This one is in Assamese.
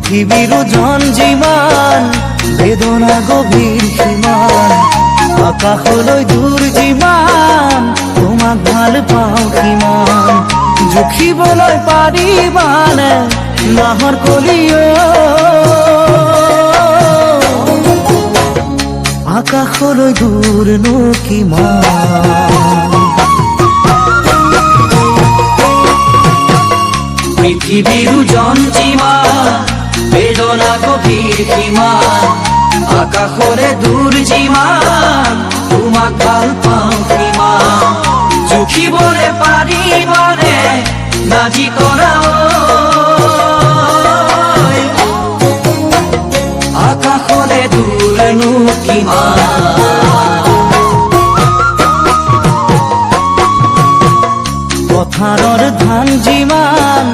পৃথিবীৰ ওজন যিমান বেদনা গভীৰ সীমান আকাশলৈ দূৰ যিমান তোমাক ভাল পাওঁ কিমান জুখিবলৈ পাৰিবানে নাহৰ কলিও আকাশলৈ দূৰনো কিমান পৃথিবীৰ ওজন যিমান বেদনা গভীৰ সীমান আকাশলে দূৰ যিমান তোমাক ভাল পাওঁ কিমান জুখিবলৈ পাৰিবানে নাজি কৰা আকাশলে দূৰনো কিমান পথাৰৰ ধান যিমান